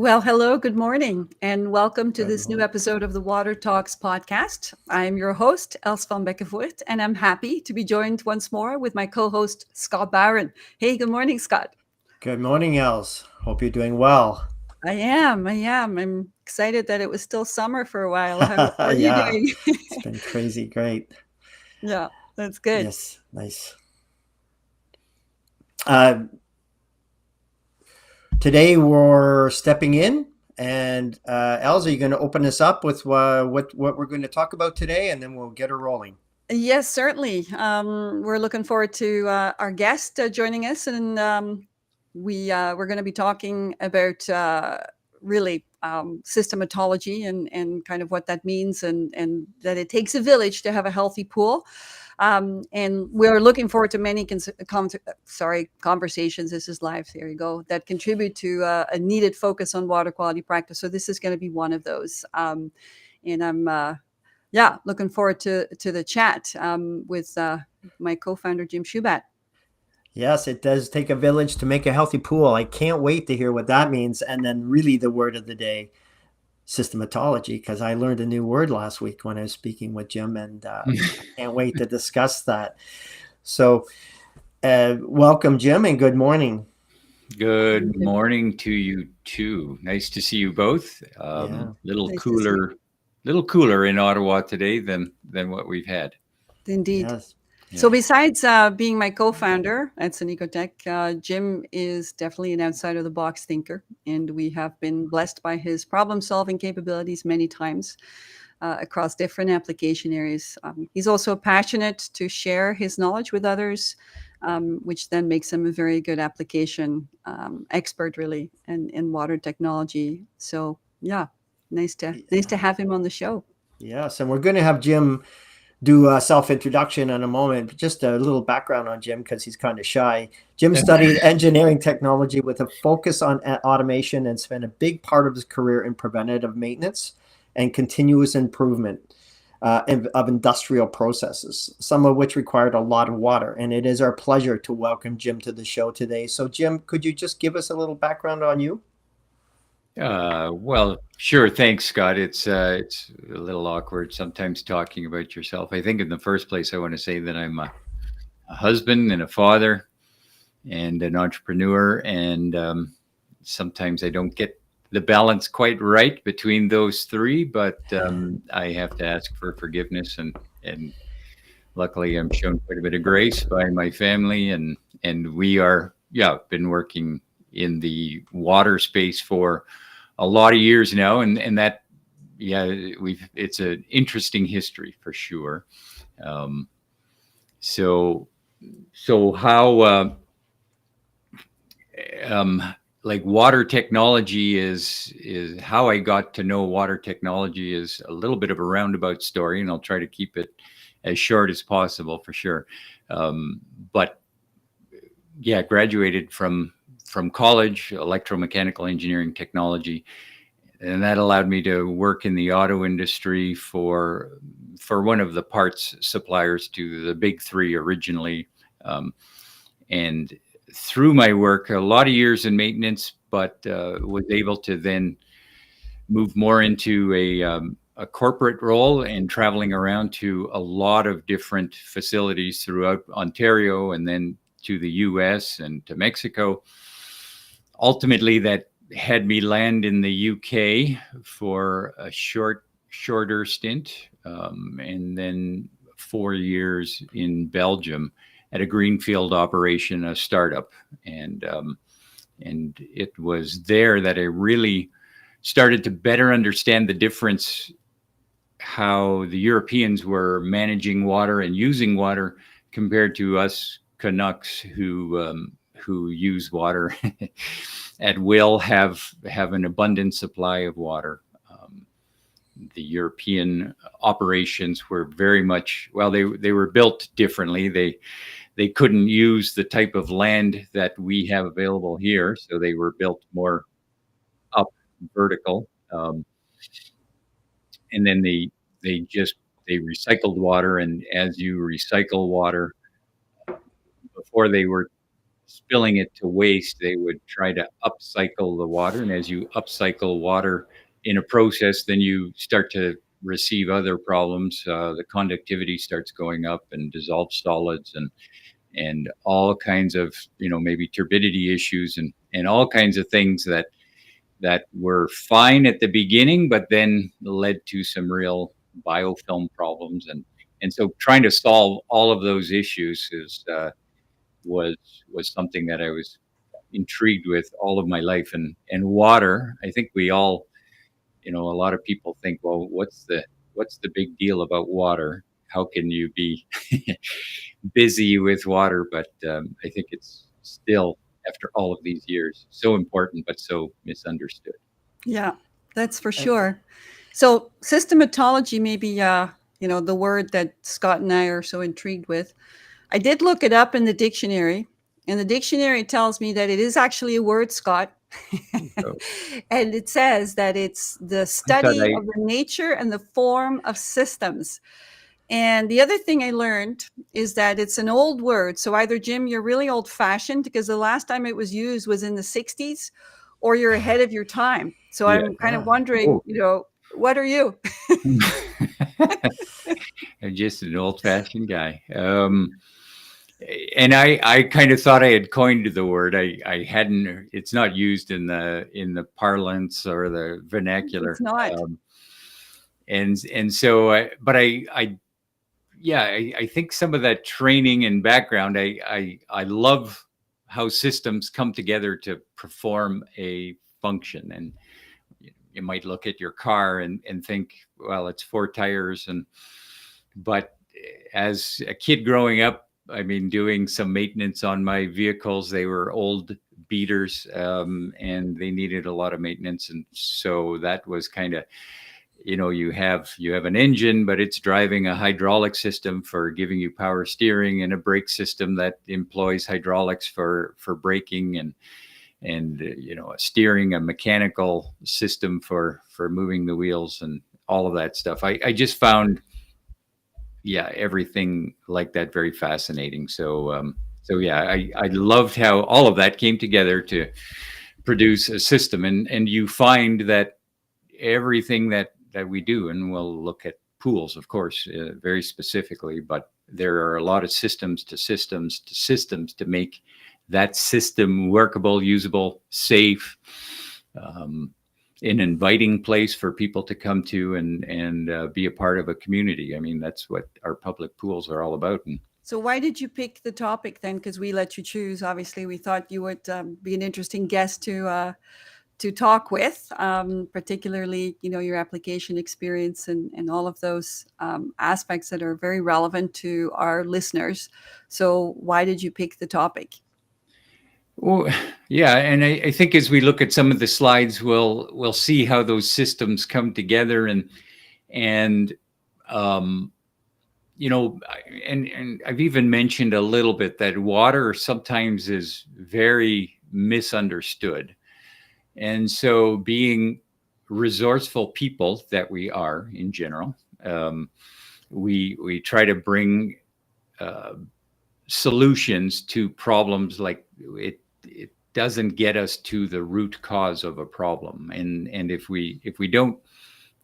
Well, hello, good morning, and welcome to this new episode of the Water Talks podcast. I'm your host, Els Vanbeckevoort, and I'm happy to be joined once more with my co-host, Scott Bowron. Hey, good morning, Scott. Good morning, Els. Hope you're doing well. I am. I'm excited that it was still summer for a while. How are you Yeah, doing? it's been crazy great. Yeah, that's good. Yes, nice. Uh, Today we're stepping in, and Els, are you going to open us up with what we're going to talk about today, and then we'll get her rolling. Yes, certainly. We're looking forward to our guest joining us, and we're going to be talking about really systematology and kind of what that means, and that it takes a village to have a healthy pool. And we're looking forward to many conversations. This is live. There you go. That contribute to a needed focus on water quality practice. So this is going to be one of those. And I'm looking forward to the chat with my co-founder Jim Shubat. Yes, it does take a village to make a healthy pool. I can't wait to hear what that means, and then really the word of the day, systematology, because I learned a new word last week when I was speaking with Jim, and I can't wait to discuss that. So, welcome, Jim, and good morning. Good morning to you too. Nice to see you both. Yeah. Little Nice to see cooler, little cooler in Ottawa today than what we've had. Indeed. Yes. So besides being my co-founder at Ecotech, Jim is definitely an outside of the box thinker, and we have been blessed by his problem-solving capabilities many times across different application areas. He's also passionate to share his knowledge with others, which then makes him a very good application expert, really, in water technology. So yeah, nice to have him on the show. Yes, and we're going to have Jim do a self-introduction in a moment. But just a little background on Jim, because he's kind of shy. Jim studied engineering technology with a focus on automation and spent a big part of his career in preventative maintenance and continuous improvement of industrial processes, some of which required a lot of water. And it is our pleasure to welcome Jim to the show today. So Jim, could you just give us a little background on you? Well, sure. Thanks, Scott. It's a little awkward sometimes talking about yourself. I think in the first place, I want to say that I'm a husband and a father and an entrepreneur, and sometimes I don't get the balance quite right between those three, but I have to ask for forgiveness, and luckily I'm shown quite a bit of grace by my family, and we are been working in the water space for a lot of years now, and that it's an interesting history for sure. So how like water technology is how I got to know water technology is a little bit of a roundabout story, and I'll try to keep it as short as possible for sure. But yeah, graduated from college, electromechanical engineering technology, and that allowed me to work in the auto industry for one of the parts suppliers to the big three originally, and through my work, a lot of years in maintenance, but was able to then move more into a corporate role and traveling around to a lot of different facilities throughout Ontario, and then to the US and to Mexico. Ultimately, that had me land in the UK for a shorter stint, and then 4 years in Belgium at a greenfield operation, a startup, and it was there that I really started to better understand the difference, how the Europeans were managing water and using water compared to us Canucks who use water at will, have an abundant supply of water. The European operations were very much, well, they were built differently. They couldn't use the type of land that we have available here, so they were built more up vertical. And then they recycled water, and as you recycle water, before they were spilling it to waste, they would try to upcycle the water. And as you upcycle water in a process, then you start to receive other problems. The conductivity starts going up and dissolved solids and all kinds of, maybe turbidity issues and all kinds of things that were fine at the beginning, but then led to some real biofilm problems. And so trying to solve all of those issues was something that I was intrigued with all of my life. And water, I think we all, a lot of people think, well, what's the big deal about water? How can you be busy with water? But I think it's still, after all of these years, so important but so misunderstood. Yeah, that's for sure. So systematology may be, the word that Scott and I are so intrigued with. I did look it up in the dictionary, and the dictionary tells me that it is actually a word, Scott. So And it says that it's the I thought study I, of the nature and the form of systems. And the other thing I learned is that it's an old word. So either, Jim, you're really old fashioned because the last time it was used was in the 60s, or you're ahead of your time. So yeah. I'm kind of Yeah. wondering, what are you? I'm just an old-fashioned guy. And I kind of thought I had coined the word. I hadn't. It's not used in the parlance or the vernacular. It's not. Um, and so, but yeah, I think some of that training and background. I love how systems come together to perform a function. And you might look at your car and think, well, it's four tires, but as a kid growing up, I mean, doing some maintenance on my vehicles, they were old beaters, and they needed a lot of maintenance. And so that was kind of, you have an engine, but it's driving a hydraulic system for giving you power steering, and a brake system that employs hydraulics for braking, and a steering, a mechanical system for moving the wheels, and all of that stuff. I just found, yeah, everything like that very fascinating. So yeah, I loved how all of that came together to produce a system. And you find that everything that we do, and we'll look at pools, of course, very specifically, but there are a lot of systems to systems to systems to make that system workable, usable, safe, an inviting place for people to come to and be a part of a community. I mean, that's what our public pools are all about. And So why did you pick the topic then? Because we let you choose. Obviously, we thought you would be an interesting guest to talk with, particularly, your application experience and all of those aspects that are very relevant to our listeners. So why did you pick the topic? well, yeah, and I think as we look at some of the slides, we'll see how those systems come together, and um, and I've even mentioned a little bit that water sometimes is very misunderstood. And so, being resourceful people that we are in general, we try to bring uh, solutions to problems. Like it doesn't get us to the root cause of a problem, and if we don't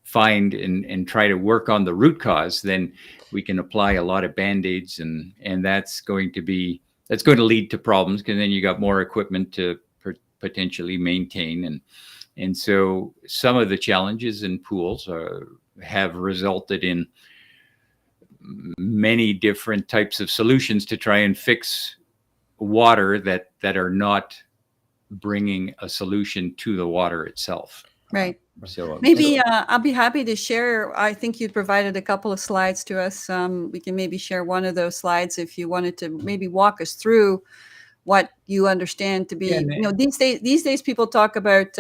find and try to work on the root cause, then we can apply a lot of band-aids, and that's going to lead to problems, because then you got more equipment to potentially maintain. And so some of the challenges in pools have resulted in many different types of solutions to try and fix water that are not bringing a solution to the water itself. Right. So Maybe I'll be happy to share. I think you provided a couple of slides to us. We can maybe share one of those slides if you wanted to maybe walk us through what you understand to Yeah, be, these days people talk about,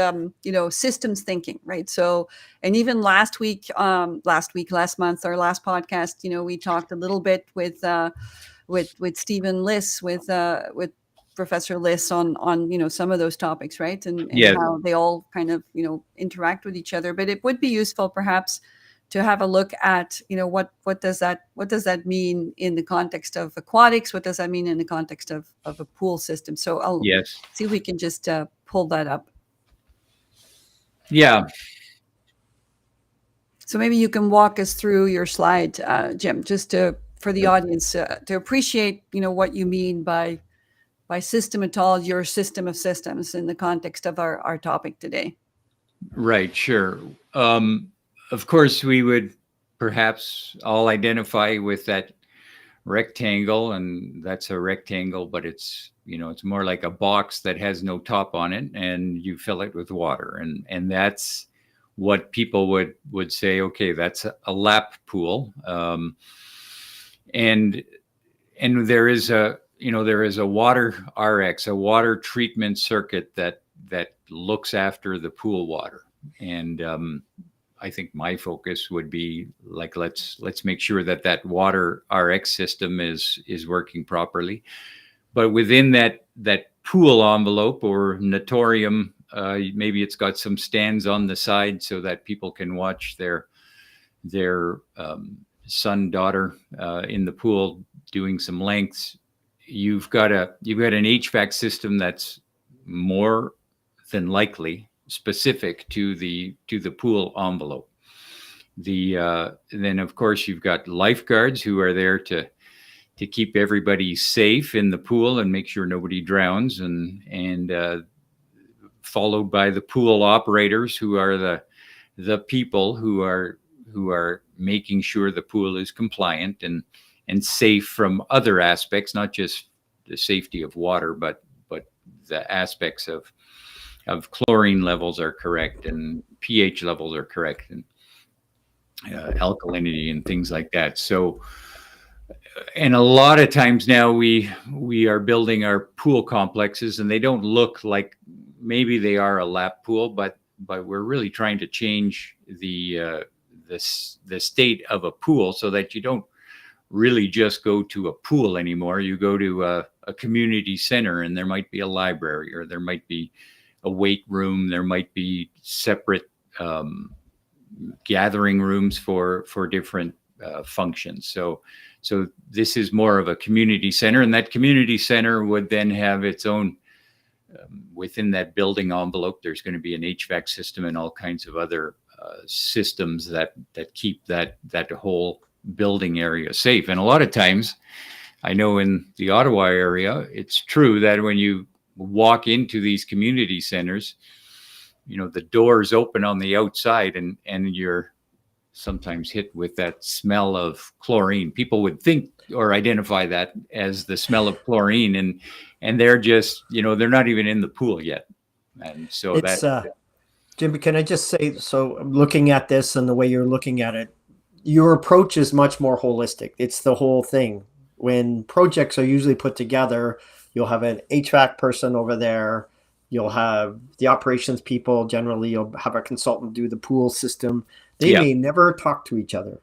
systems thinking, right? So, and even last month, our last podcast, we talked a little bit with Stephen Liss, with Professor Liss on some of those topics, right? And yeah, how they all kind of, interact with each other. But it would be useful perhaps to have a look at, what does that mean in the context of aquatics? What does that mean in the context of a pool system? So I'll Yes. see if we can just pull that up. Yeah. So maybe you can walk us through your slide, Jim, just for the audience to appreciate, what you mean by systematology or system of systems in the context of our topic today. Right. Sure. Of course, we would perhaps all identify with that rectangle, and that's a rectangle, but it's more like a box that has no top on it, and you fill it with water, and that's what people would say, okay, that's a lap pool. And there is a water RX, a water treatment circuit that looks after the pool water. And I think my focus would be like, let's make sure that water RX system is working properly. But within that pool envelope or natorium, maybe it's got some stands on the side so that people can watch their son, daughter in the pool doing some lengths. You've got an HVAC system that's more than likely specific to the pool envelope. Then of course you've got lifeguards who are there to keep everybody safe in the pool and make sure nobody drowns, and followed by the pool operators, who are the people who are making sure the pool is compliant and safe from other aspects, not just the safety of water, but the aspects of chlorine levels are correct and pH levels are correct, and alkalinity and things like that. So, and a lot of times now we are building our pool complexes, and they don't look like, maybe they are a lap pool, but we're really trying to change the state of a pool so that you don't really just go to a pool anymore. You go to a community center, and there might be a library, or there might be a weight room, there might be separate gathering rooms for different functions. So this is more of a community center, and that community center would then have its own, within that building envelope, there's going to be an HVAC system and all kinds of other systems that keep that whole building area safe. And a lot of times, I know in the Ottawa area, it's true that when you walk into these community centers, the doors open on the outside, and you're sometimes hit with that smell of chlorine. People would think or identify that as the smell of chlorine, and they're just, they're not even in the pool yet. And so it's, Jim, can I just say, so looking at this and the way you're looking at it, your approach is much more holistic. It's the whole thing. When projects are usually put together, you'll have an HVAC person over there. You'll have the operations people. Generally, you'll have a consultant do the pool system. They may never talk to each other.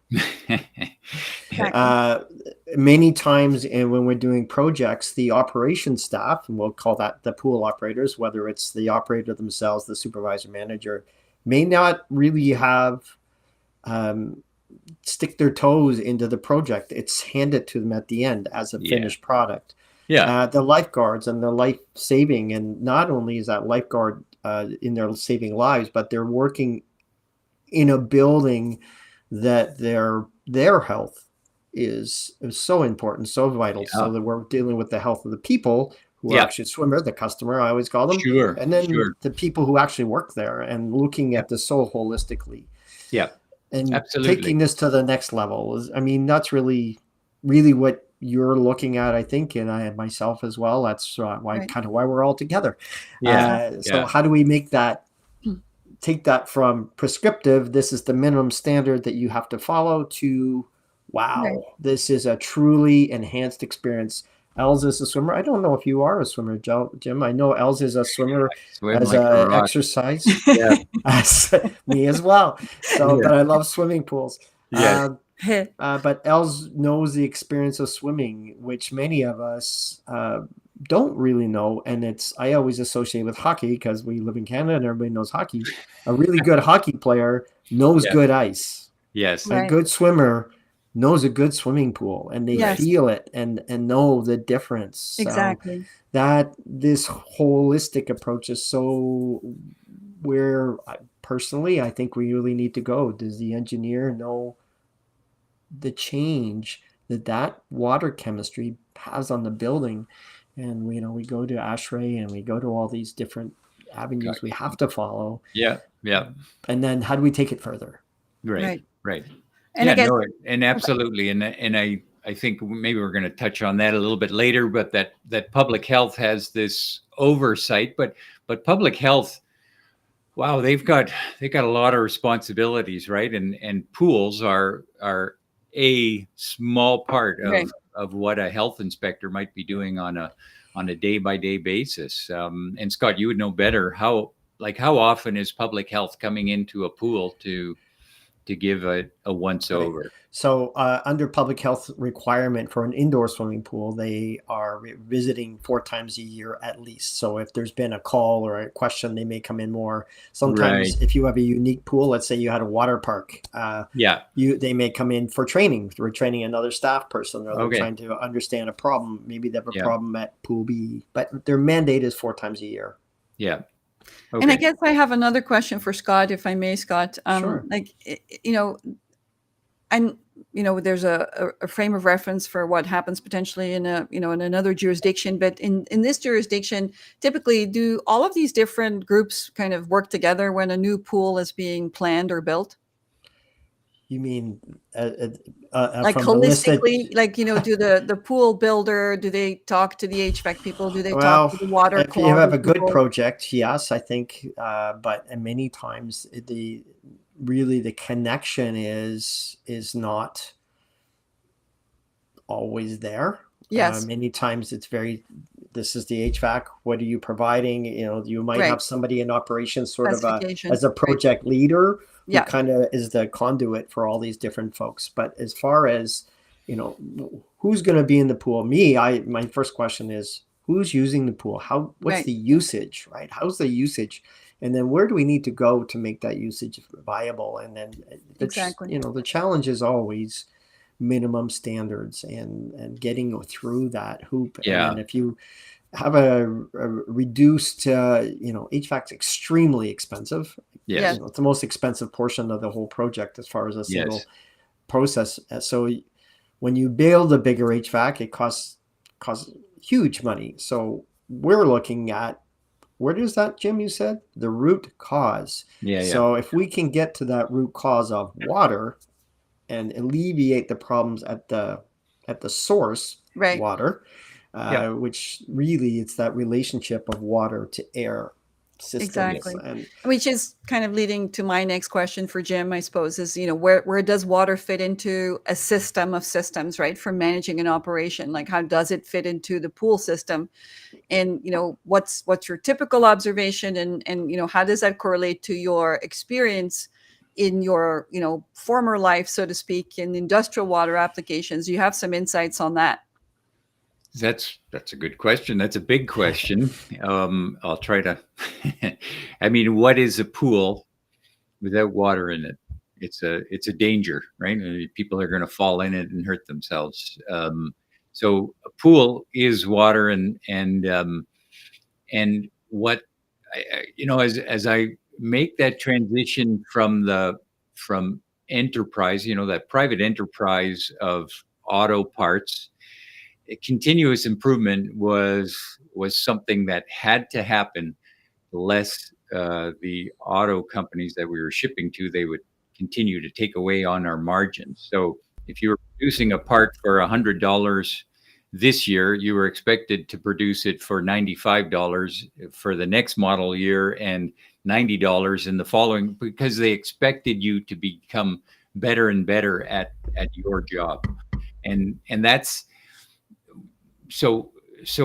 Many times, and when we're doing projects, the operations staff, and we'll call that the pool operators, whether it's the operator themselves, the supervisor manager, may not really have stick their toes into the project. It's handed to them at the end as a finished product. The lifeguards and the life saving, and not only is that lifeguard in their saving lives, but they're working in a building that their health is so important, so vital. So that we're dealing with the health of the people who are actually swimmer, the customer, I always call them. And then the people who actually work there, and looking at this so holistically. And absolutely. Taking this to the next level is, I mean, that's really, really what you're looking at, I think, and I myself as well. That's why we're all together. So how do we make that, take that from prescriptive, this is the minimum standard that you have to follow, to, wow, this is a truly enhanced experience. Els is a swimmer. I don't know if you are a swimmer, Jim. I know Els is a swimmer as an exercise. As me as well. So, but I love swimming pools. But Els knows the experience of swimming, which many of us don't really know. And I always associate with hockey, because we live in Canada and everybody knows hockey. A really good hockey player knows good ice. Yes. A Right. good swimmer knows a good swimming pool, and they Yes. feel it and know the difference. So Exactly. that this holistic approach is so where personally I think we really need to go. Does the engineer know the change that water chemistry has on the building? And we go to ASHRAE and we go to all these different avenues we have to follow. Yeah. Yeah. And then how do we take it further? Right. Right. Right. And I Yeah. guess, No. And absolutely. And I think maybe we're going to touch on that a little bit later. But that public health has this oversight. But public health, wow, they've got a lot of responsibilities, right? And pools are a small part right. of what a health inspector might be doing on a day-by-day basis. And Scott, you would know better how often is public health coming into a pool to give a once Right. over. So under public health requirement for an indoor swimming pool, they are visiting 4 times a year at least. So if there's been a call or a question, they may come in more. Sometimes Right. if you have a unique pool, let's say you had a water park, Yeah. they may come in for training. We're training another staff person, or they're Okay. trying to understand a problem. Maybe they have a Yeah. problem at pool B, but their mandate is 4 times a year. Yeah. And I Okay. guess I have another question for Scott, if I may, Scott. Sure. Like, I'm, there's a frame of reference for what happens potentially in in another jurisdiction, but in this jurisdiction, typically, do all of these different groups kind of work together when a new pool is being planned or built? You mean Like from the list that? holistically, like, do the pool builder, do they talk to the HVAC people? Do they talk Well, to the water if you have quality a good people? project, yes, I think. But many times the connection is not always there. Yes, Many times it's this is the HVAC. What are you providing? You might right. have somebody in operations sort of Specification, as a right. project leader who Yeah, kind of is the conduit for all these different folks. But as far as, who's going to be in the pool? My first question is, who's using the pool? What's right. the usage, right? How's the usage? And then where do we need to go to make that usage viable? And then Exactly. the challenge is always minimum standards and getting through that hoop. Yeah. And then if you have a reduced, HVAC's extremely expensive. Yes. It's the most expensive portion of the whole project as far as a single Yes. process. So when you build a bigger HVAC, it costs huge money. So we're looking at, where does that, Jim, you said? The root cause. Yeah. Yeah. So if we can get to that root cause of water and alleviate the problems at the source, Right. water, Yeah. which really it's that relationship of water to air systems. Exactly. And Which is kind of leading to my next question for Jim, I suppose, is, where does water fit into a system of systems, right? For managing an operation, like how does it fit into the pool system? And, what's your typical observation, and how does that correlate to your experience in your, former life, so to speak, in industrial water applications? Do you have some insights on that? That's a good question. That's a big question. I'll try to. I mean, what is a pool without water in it? It's a danger, right? People are going to fall in it and hurt themselves. So a pool is water, and what as I make that transition from enterprise, that private enterprise of auto parts, continuous improvement was something that had to happen, lest the auto companies that we were shipping to, they would continue to take away on our margins. So if you were producing a part for $100 this year, you were expected to produce it for $95 for the next model year and $90 in the following, because they expected you to become better and better at your job. And that's so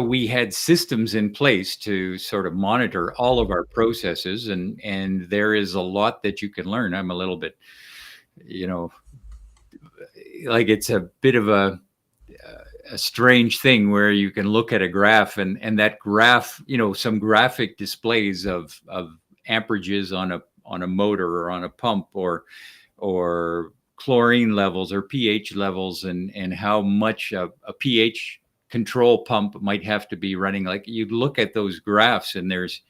we had systems in place to sort of monitor all of our processes, and there is a lot that you can learn. I'm a little bit, like, it's a bit of a strange thing where you can look at a graph and that graph, some graphic displays of amperages on a motor or on a pump or chlorine levels or pH levels, and how much a pH control pump might have to be running. Like, you look at those graphs and there's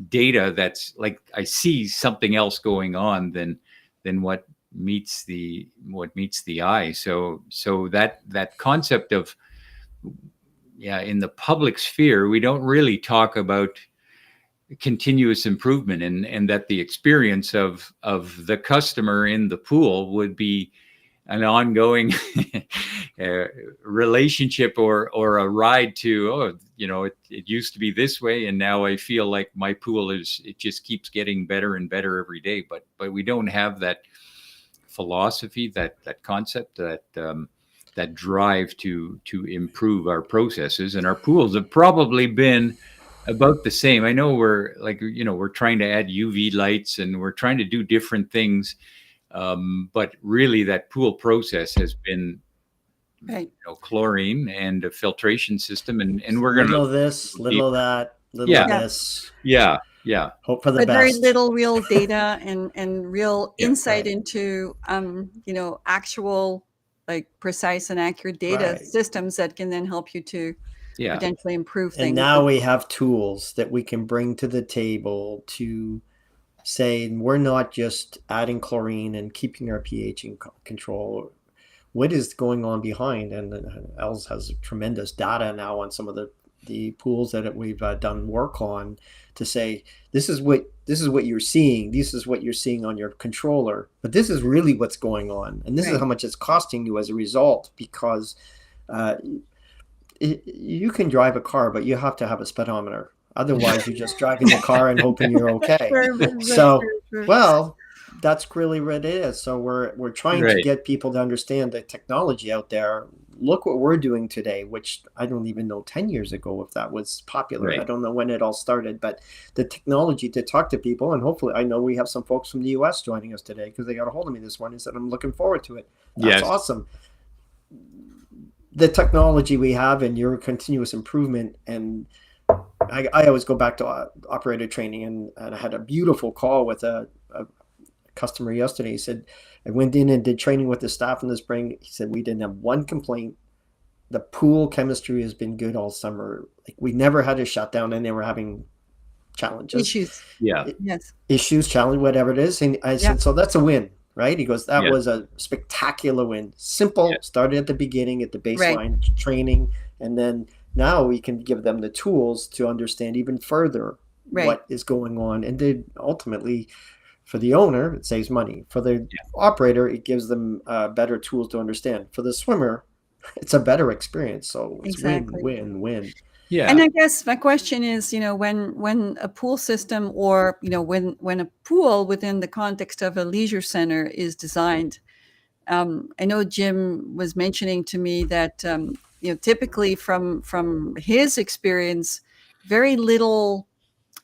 data that's like, I see something else going on than what meets the eye. So that concept of, in the public sphere, we don't really talk about continuous improvement, and that the experience of the customer in the pool would be an ongoing relationship, or a ride to, it used to be this way, and now I feel like my pool it just keeps getting better and better every day. But we don't have that philosophy, that concept, that drive to improve our processes. And our pools have probably been about the same. I know we're trying to add UV lights, and we're trying to do different things. But really, that pool process has been, Right. chlorine and a filtration system, and we're little going of this, little of that, little Yeah. of Yeah. this. Yeah. Hope for the But very best. little real data and real Yeah, insight right. into actual, like, precise and accurate data Right. systems that can then help you to yeah, potentially improve And things. now we have tools that we can bring to the table to say we're not just adding chlorine and keeping our pH in control. What is going on behind? And Els has tremendous data now on some of the pools that we've done work on, to say this is what you're seeing. This is what you're seeing on your controller, but this is really what's going on, and this is Right. how much it's costing you as a result. Because you can drive a car, but you have to have a speedometer. Otherwise, you're just driving the car and hoping you're okay. So, Sure. well, that's really what it is. So we're trying to Right. get people to understand the technology out there. Look what we're doing today, which I don't even know 10 years ago if that was popular. Right. I don't know when it all started, but the technology to talk to people, and hopefully, I know we have some folks from the US joining us today, because they got a hold of me this morning and said, I'm looking forward to it. That's Yes. awesome. The technology we have and your continuous improvement. And I always go back to operator training, and I had a beautiful call with a customer yesterday. He said, I went in and did training with the staff in the spring. He said, we didn't have one complaint. The pool chemistry has been good all summer. Like, we never had a shutdown, and they were having challenges. Issues. Yeah. Yes. Issues, challenge, whatever it is. And I said, so that's a win, right? He goes, that was a spectacular win. Simple, started at the beginning, at the baseline training. And then now we can give them the tools to understand even further what is going on. And then ultimately, for the owner, it saves money. For the operator, it gives them better tools to understand. For the swimmer, it's a better experience. So it's win. Yeah. And I guess my question is, when a pool system, or when a pool within the context of a leisure center is designed, I know Jim was mentioning to me that typically from his experience, very little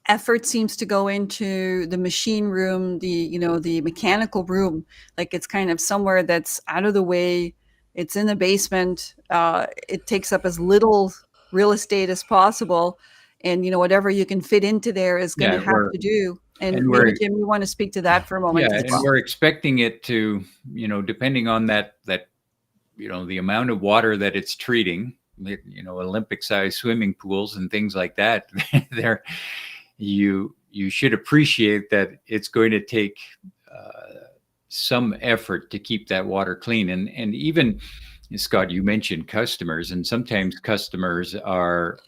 effort seems to go into the machine room, the mechanical room. Like, it's kind of somewhere that's out of the way. It's in the basement. It takes up as little real estate as possible, and whatever you can fit into there is going to have to do. And maybe, Jim, you want to speak to that for a moment as well. And we're expecting it to, depending on that, the amount of water that it's treating, Olympic-sized swimming pools and things like that, you should appreciate that it's going to take some effort to keep that water clean. And even, Scott, you mentioned customers, and sometimes customers are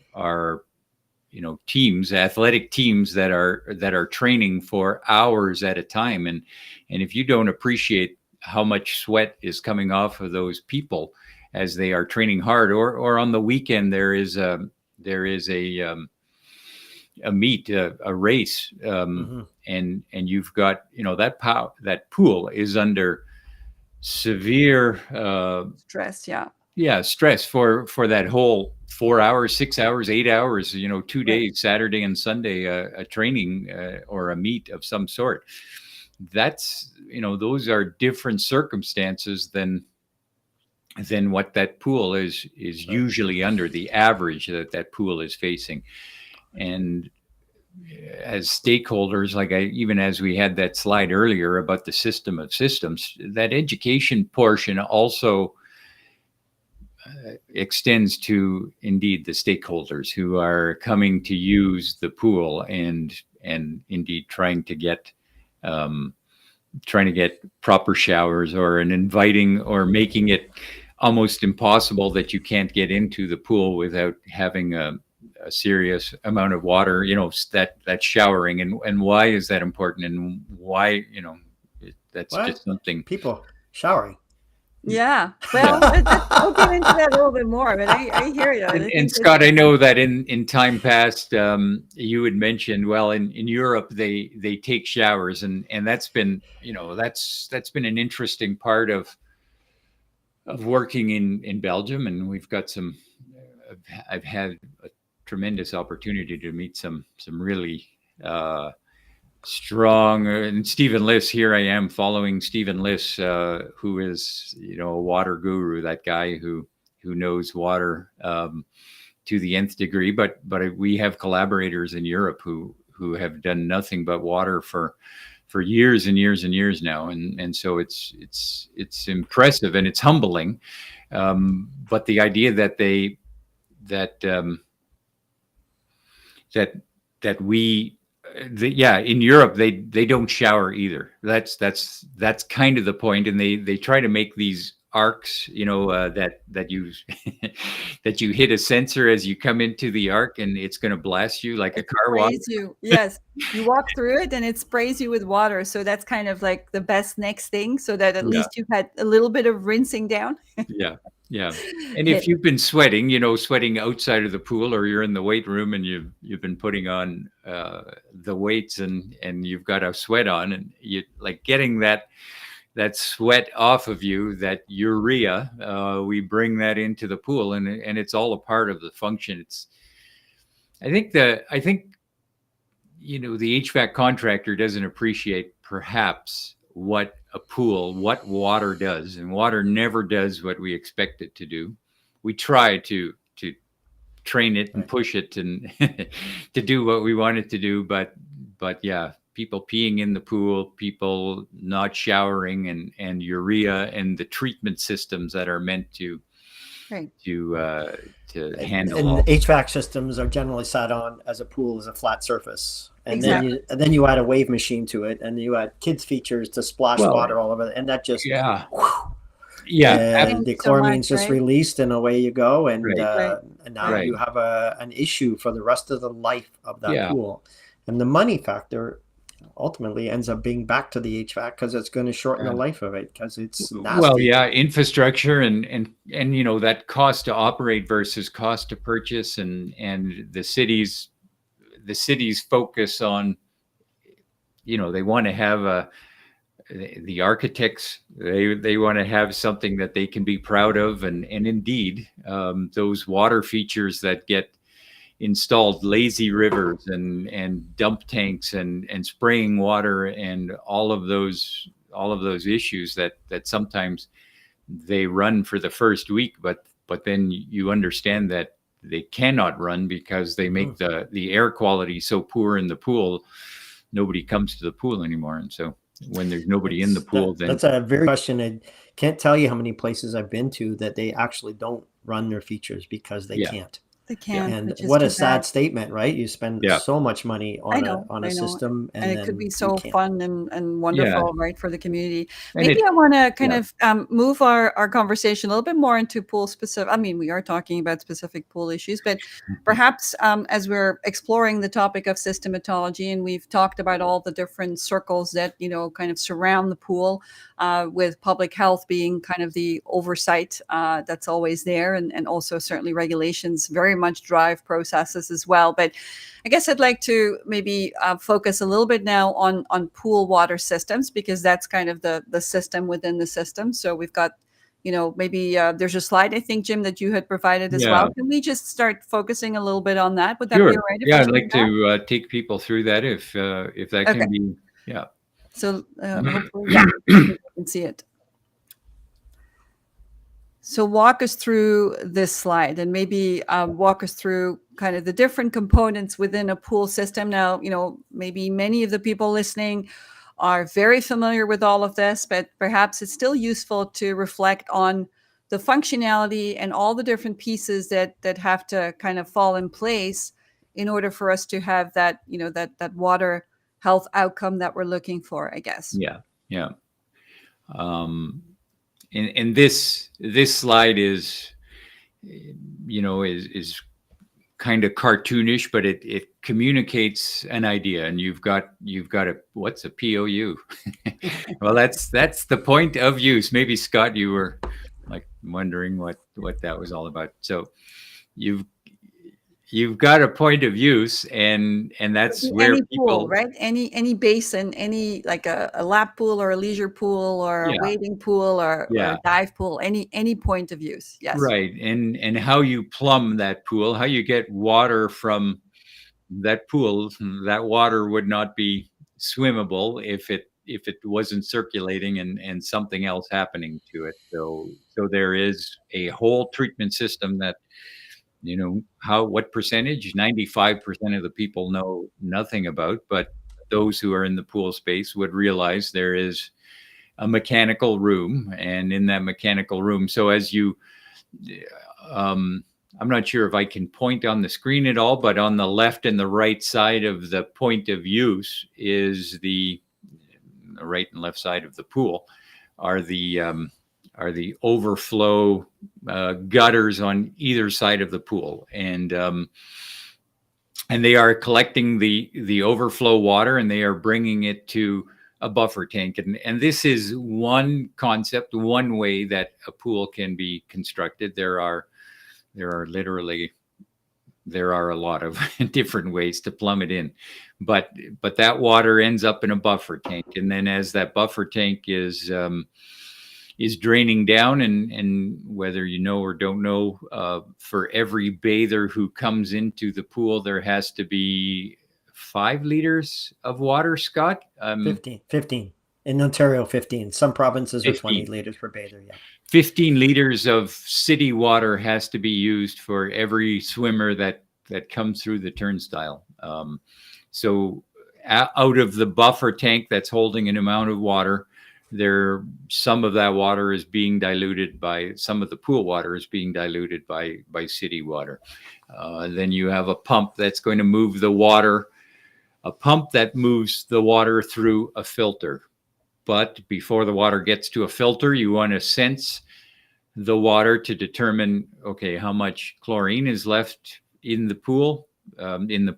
teams, athletic teams that are training for hours at a time, and if you don't appreciate how much sweat is coming off of those people as they are training hard, or on the weekend there is a meet, a race, and you've got that pool is under severe stress, stress for that whole 4 hours, 6 hours, 8 hours, 2 days, Saturday and Sunday, a training or a meet of some sort. That's those are different circumstances than what that pool is usually under, the average that pool is facing. And as stakeholders, like even as we had that slide earlier about the system of systems, that education portion also extends to indeed the stakeholders who are coming to use the pool and indeed trying to get proper showers, or an inviting, or making it almost impossible that you can't get into the pool without having a serious amount of water, that showering. And why is that important? And why, that's What? just something. People showering. Yeah. Well, we'll get into that a little bit more, but I hear you. And Scott, I know that in time past, you had mentioned, well, in Europe, they take showers, and that's been, that's been an interesting part of working in Belgium. And we've got I've had a tremendous opportunity to meet some really strong, and Stephen Liss. Here I am following Stephen Liss, who is, a water guru, that guy who knows water to the nth degree. But we have collaborators in Europe who have done nothing but water for years and years and years now, and so it's impressive and it's humbling. But the idea that in Europe they don't shower either. That's kind of the point, and they try to make these arcs, that you that you hit a sensor as you come into the arc, and it's going to blast you like a car wash. Yes, you walk through it and it sprays you with water. So that's kind of like the best next thing, so that at least you've had a little bit of rinsing down. Yeah. And if you've been sweating, sweating outside of the pool, or you're in the weight room and you've been putting on the weights, and you've got a sweat on, and you like getting that sweat off of you, that urea, we bring that into the pool, and it's all a part of the function. I think the HVAC contractor doesn't appreciate perhaps what water does, and water never does what we expect it to do. We try to train it and push it and to do what we want it to do, but yeah, people peeing in the pool, people not showering, and urea, and the treatment systems that are meant to handle. And HVAC systems are generally sat on as a pool as a flat surface, and Exactly. then you add a wave machine to it, and you add kids features to splash water all over it, and that just and the chloramine's just released, and away you go, and and now you have an issue for the rest of the life of that pool, and the money factor ultimately ends up being back to the HVAC, because it's going to shorten the life of it, because it's nasty. Well, infrastructure and that cost to operate versus cost to purchase, and the city's focus on, they want to have the architects, they want to have something that they can be proud of, and indeed those water features that get installed, lazy rivers and dump tanks and spraying water, and all of those issues that sometimes they run for the first week, but then you understand that they cannot run because they make the air quality so poor in the pool, nobody comes to the pool anymore. And so when there's nobody in the pool, that's a very question. I can't tell you how many places I've been to that they actually don't run their features because they can't. They can. And what a sad statement, right? You spend so much money on a system, and it could be so fun and wonderful, right, for the community. And Maybe I want to kind of move our conversation a little bit more into pool specific. I mean, we are talking about specific pool issues, but perhaps as we're exploring the topic of systematology, and we've talked about all the different circles that kind of surround the pool, with public health being kind of the oversight that's always there, and also certainly regulations very much drive processes as well. But I guess I'd like to maybe focus a little bit now on pool water systems, because that's kind of the system within the system. So we've got, maybe there's a slide, I think, Jim, that you had provided as well. Can we just start focusing a little bit on that? Would that be all right? I'd like to take people through that if that can be. So hopefully, you can see it. So walk us through this slide and maybe walk us through kind of the different components within a pool system. Now, maybe many of the people listening are very familiar with all of this, but perhaps it's still useful to reflect on the functionality and all the different pieces that have to kind of fall in place in order for us to have that, that water health outcome that we're looking for, I guess. Yeah. Yeah. And this slide is kind of cartoonish, but it communicates an idea. And you've got what's a POU? Well, that's the point of use. Maybe Scott, you were like wondering what that was all about. So you've got a point of use, and that's where any people, pool, right? Any basin, any like a lap pool or a leisure pool or a wading pool or a dive pool, any point of use. Yes. Right. And how you plumb that pool, how you get water from that pool, that water would not be swimmable if it wasn't circulating and something else happening to it. So there is a whole treatment system that, what percentage? 95% of the people know nothing about, but those who are in the pool space would realize there is a mechanical room, and in that mechanical room, so as you, I'm not sure if I can point on the screen at all, but on the left and the right side of the point of use is the right and left side of the pool are the overflow gutters on either side of the pool, and they are collecting the overflow water, and they are bringing it to a buffer tank. And this is one concept, one way that a pool can be constructed. There are a lot of different ways to plumb it in, but that water ends up in a buffer tank, and then as that buffer tank is draining down, and whether you know or don't know, for every bather who comes into the pool, there has to be 5 liters of water, Scott? 15. In Ontario, 15. Some provinces 15. are 20 liters per bather, yeah. 15 liters of city water has to be used for every swimmer that comes through the turnstile. So out of the buffer tank that's holding an amount of water, some of that water is being diluted by, some of the pool water is being diluted by city water. Then you have a pump that's going to move the water, a pump that moves the water through a filter. But before the water gets to a filter, you want to sense the water to determine, okay, how much chlorine is left in the pool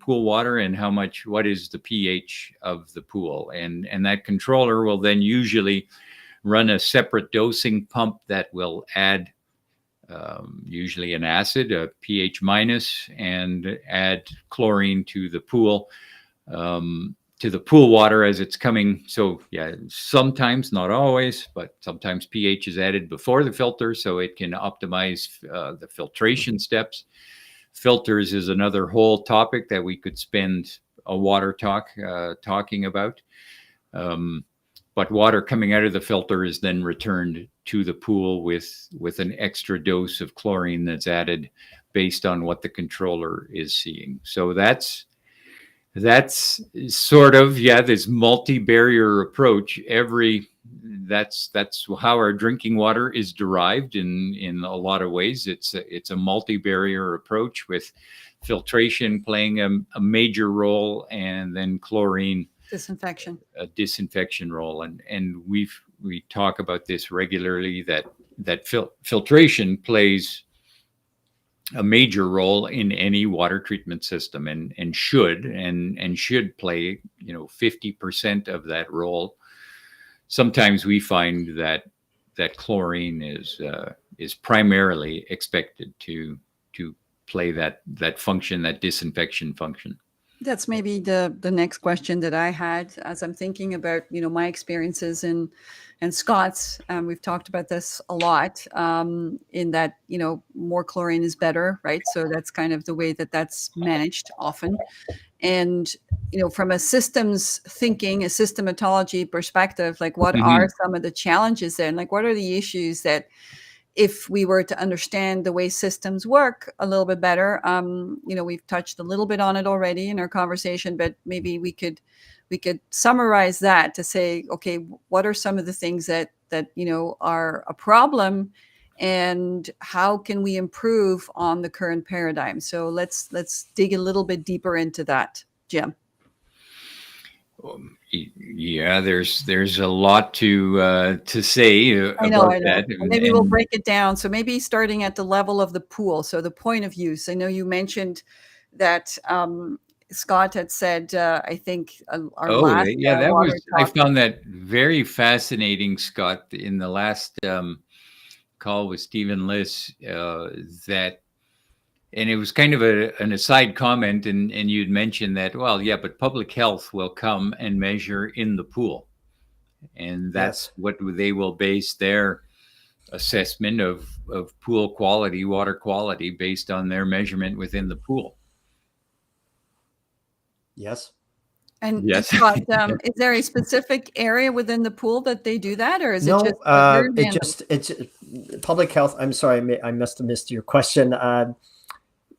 water, and what is the pH of the pool. And that controller will then usually run a separate dosing pump that will add usually an acid, a pH minus, and add chlorine to the pool water as it's coming. So yeah, sometimes, not always, but sometimes pH is added before the filter so it can optimize the filtration steps. Filters is another whole topic that we could spend a water talk talking about. But water coming out of the filter is then returned to the pool with an extra dose of chlorine that's added based on what the controller is seeing. So that's sort of, this multi-barrier approach. That's how our drinking water is derived in a lot of ways. It's a multi-barrier approach with filtration playing a major role, and then chlorine Disinfection. A disinfection role. And we talk about this regularly, that filtration plays a major role in any water treatment system, and should play 50% of that role. Sometimes we find that chlorine is primarily expected to play that function, that disinfection function. That's maybe the next question that I had as I'm thinking about, my experiences and Scott's. We've talked about this a lot, in that, more chlorine is better, right? So that's kind of the way that's managed often. And, from a systems thinking, a systematology perspective, like what are some of the challenges there? And like, what are the issues that if we were to understand the way systems work a little bit better, we've touched a little bit on it already in our conversation, but maybe we could summarize that to say, okay, what are some of the things that are a problem, and how can we improve on the current paradigm? So let's dig a little bit deeper into that, Jim. Yeah, there's a lot to say I know. that. Maybe we'll break it down. So maybe starting at the level of the pool. So the point of use. I know you mentioned that Scott had said, I think our last that was, I WaterTalks. found that very fascinating, Scott, in the last call with Stephen Liss, that, and it was kind of an aside comment, and you'd mentioned that, well, yeah, but public health will come and measure in the pool, and that's what they will base their assessment of pool quality, water quality, based on their measurement within the pool. Yes. And yes. Scott, is there a specific area within the pool that they do that, or is it just it's public health? I'm sorry, I must have missed your question.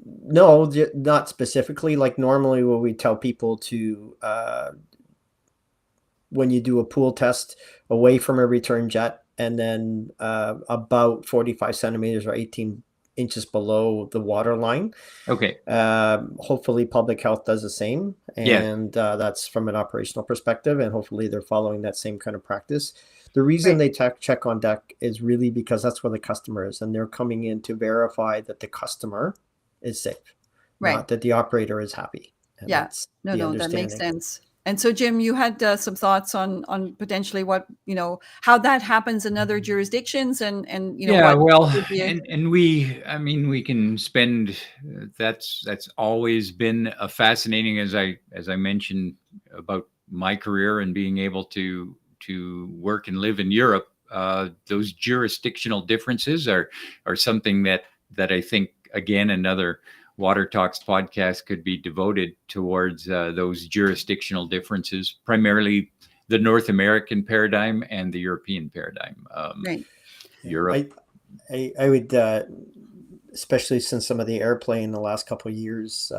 No, not specifically. Like normally, what we tell people to when you do a pool test away from a return jet, and then about 45 centimeters or 18 inches below the water line. Okay. Hopefully public health does the same. And that's from an operational perspective. And hopefully they're following that same kind of practice. The reason they check on deck is really because that's where the customer is. And they're coming in to verify that the customer is safe, not that the operator is happy. And no, that makes sense. And so, Jim, you had some thoughts on potentially what, how that happens in other jurisdictions, and and we can spend. That's always been a fascinating, as I mentioned about my career and being able to work and live in Europe. Those jurisdictional differences are something that I think, again, another WaterTalks podcast could be devoted towards those jurisdictional differences, primarily the North American paradigm and the European paradigm. Europe. I would, especially since some of the airplay in the last couple of years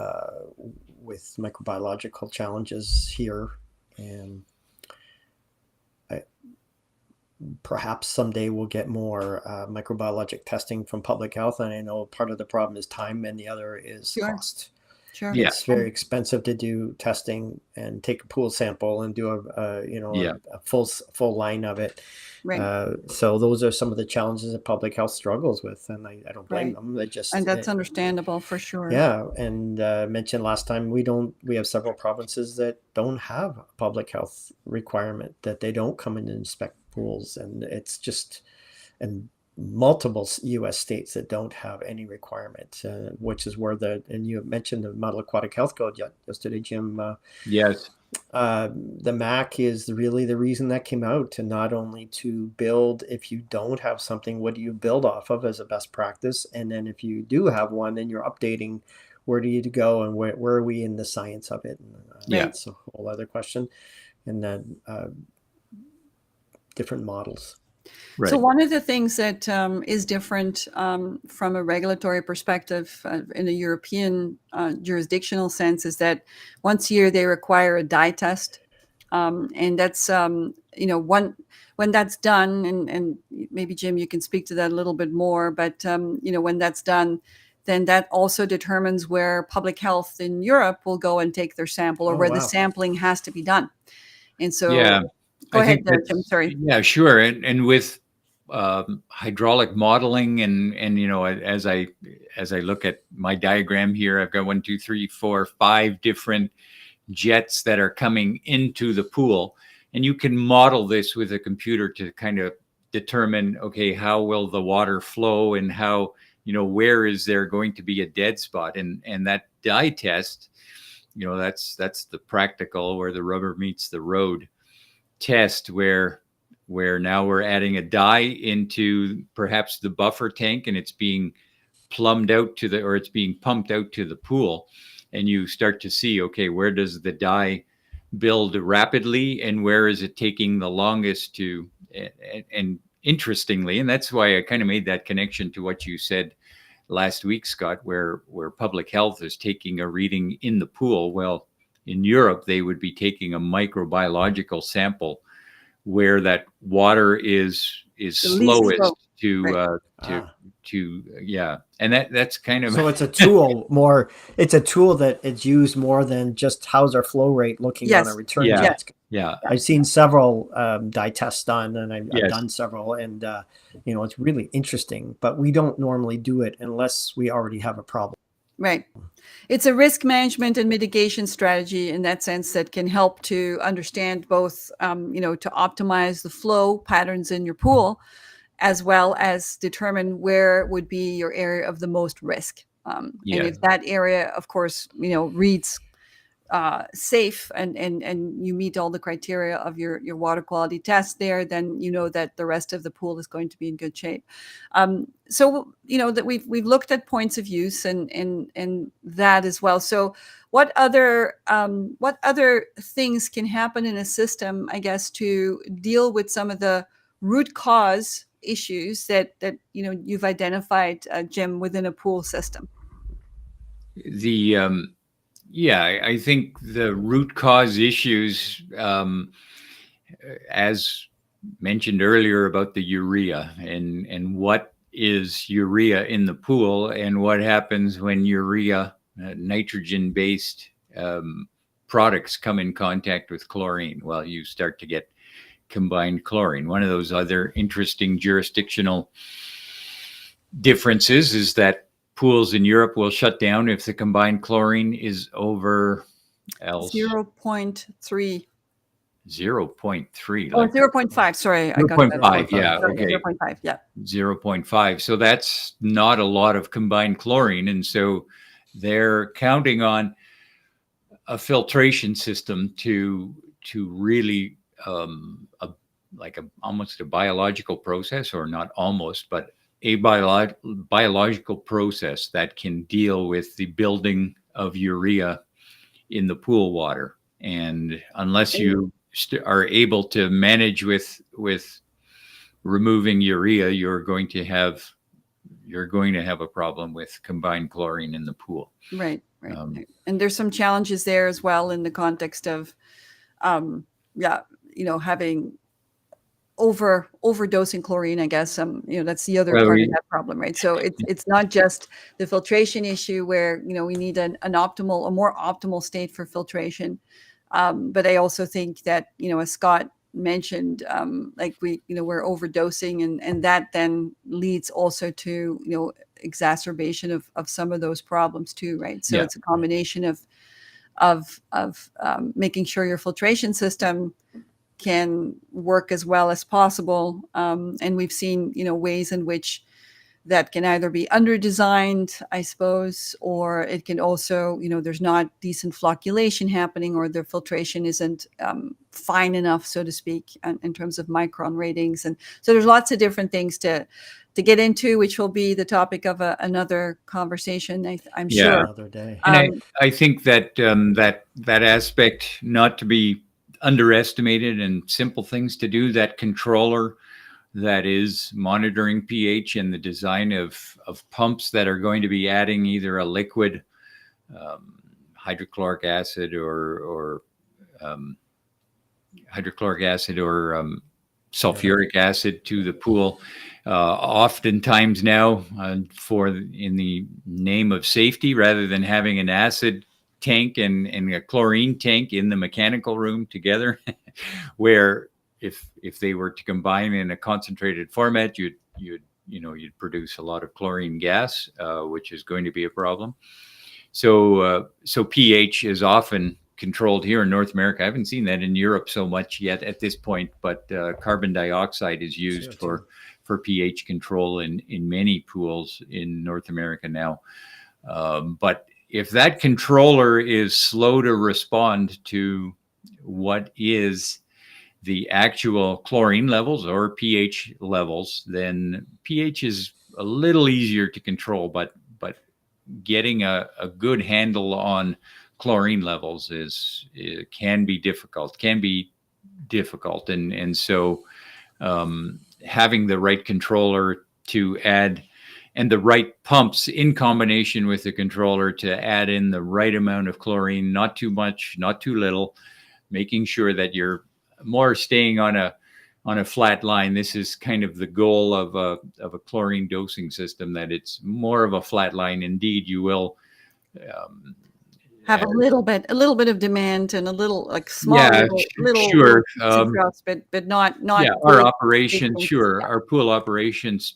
with microbiological challenges here, and perhaps someday we'll get more microbiologic testing from public health. And I know part of the problem is time, and the other is cost. Sure. It's very expensive to do testing and take a pool sample and do a full line of it. So those are some of the challenges that public health struggles with, and I don't blame them. And that's understandable for sure. Yeah, and mentioned last time we have several provinces that don't have a public health requirement, that they don't come in and inspect pools, and it's just, and multiple U.S. states that don't have any requirement, which is where and you mentioned the Model Aquatic Health Code yesterday, Jim. Yes. The MAC is really the reason that came out, to not only to build, if you don't have something, what do you build off of as a best practice? And then if you do have one, then you're updating, where do you go, and where are we in the science of it? And, that's a whole other question. And then different models. Right. So one of the things that is different from a regulatory perspective in a European jurisdictional sense is that once a year they require a dye test, and that's when that's done, and maybe Jim, you can speak to that a little bit more. But when that's done, then that also determines where public health in Europe will go and take their sample, or where the sampling has to be done. And so. Go ahead, Jim. Sorry. Yeah, sure. And with hydraulic modeling, and as I look at my diagram here, I've got 1, 2, 3, 4, 5 different jets that are coming into the pool, and you can model this with a computer to kind of determine, okay, how will the water flow, and how, where is there going to be a dead spot, and that dye test, that's the practical, where the rubber meets the road test, where now we're adding a dye into perhaps the buffer tank, and it's being plumbed out or it's being pumped out to the pool, and you start to see, okay, where does the dye build rapidly, and where is it taking the longest to, and interestingly, and that's why I kind of made that connection to what you said last week, Scott, where public health is taking a reading in the pool. Well, in Europe, they would be taking a microbiological sample where that water is The least slowest slow. to Right. yeah, and that's kind of So it's a tool more. It's a tool that it's used more than just how's our flow rate looking on a Yes. return yeah, test. yeah, I've seen several dye tests done, and I've yes, done several, and you know, it's really interesting. But we don't normally do it unless we already have a problem. Right. It's a risk management and mitigation strategy in that sense that can help to understand both, to optimize the flow patterns in your pool, as well as determine where would be your area of the most risk. And yeah, if that area, of course, reads safe and you meet all the criteria of your water quality test there, then you know that the rest of the pool is going to be in good shape. So that we've looked at points of use and that as well. So what other things can happen in a system, I guess, to deal with some of the root cause issues that you've identified, Jim, within a pool system? the yeah, I think the root cause issues, as mentioned earlier about the urea and what is urea in the pool and what happens when urea, nitrogen-based products come in contact with chlorine. Well, you start to get combined chlorine. One of those other interesting jurisdictional differences is that pools in Europe will shut down if the combined chlorine is over 0.3. 0.3, Oh, like 0.5. Sorry, I got that. 0.5. Yeah, Sorry, okay. 0.5. Yeah. 0.5. So that's not a lot of combined chlorine. And so they're counting on a filtration system to really almost a biological process, or not almost, but a biological process that can deal with the building of urea in the pool water. And unless you are able to manage with removing urea, you're going to have a problem with combined chlorine in the pool. Right. And there's some challenges there as well in the context of, having overdosing chlorine, I guess. That's the other part of that problem, right? So it's not just the filtration issue where, we need a more optimal state for filtration. But I also think that, as Scott mentioned, we're overdosing and that then leads also to, exacerbation of some of those problems too, right? So it's a combination of making sure your filtration system can work as well as possible. And we've seen, ways in which that can either be under-designed, I suppose, or it can also, there's not decent flocculation happening, or the filtration isn't fine enough, so to speak, in terms of micron ratings. And so there's lots of different things to get into, which will be the topic of another conversation, I'm sure. Another day. And I think that that aspect not to be underestimated, and simple things to do, that controller that is monitoring pH and the design of pumps that are going to be adding either a liquid hydrochloric acid or sulfuric acid to the pool. Oftentimes now, in the name of safety, rather than having an acid tank and a chlorine tank in the mechanical room together, where if they were to combine in a concentrated format, you'd produce a lot of chlorine gas, which is going to be a problem. So pH is often controlled here in North America. I haven't seen that in Europe so much yet at this point, but carbon dioxide is used for pH control in many pools in North America now. But if that controller is slow to respond to what is the actual chlorine levels or pH levels, then pH is a little easier to control, but getting a good handle on chlorine levels can be difficult. And so having the right controller to add, and the right pumps in combination with the controller to add in the right amount of chlorine, not too much, not too little, making sure that you're more staying on a flat line. This is kind of the goal of a chlorine dosing system, that it's more of a flat line. Indeed, you will have a little bit of demand and a little like small yeah, little sure. peaks and troughs, but not Yeah, big, our big operations, things. sure, Yeah. our pool operations,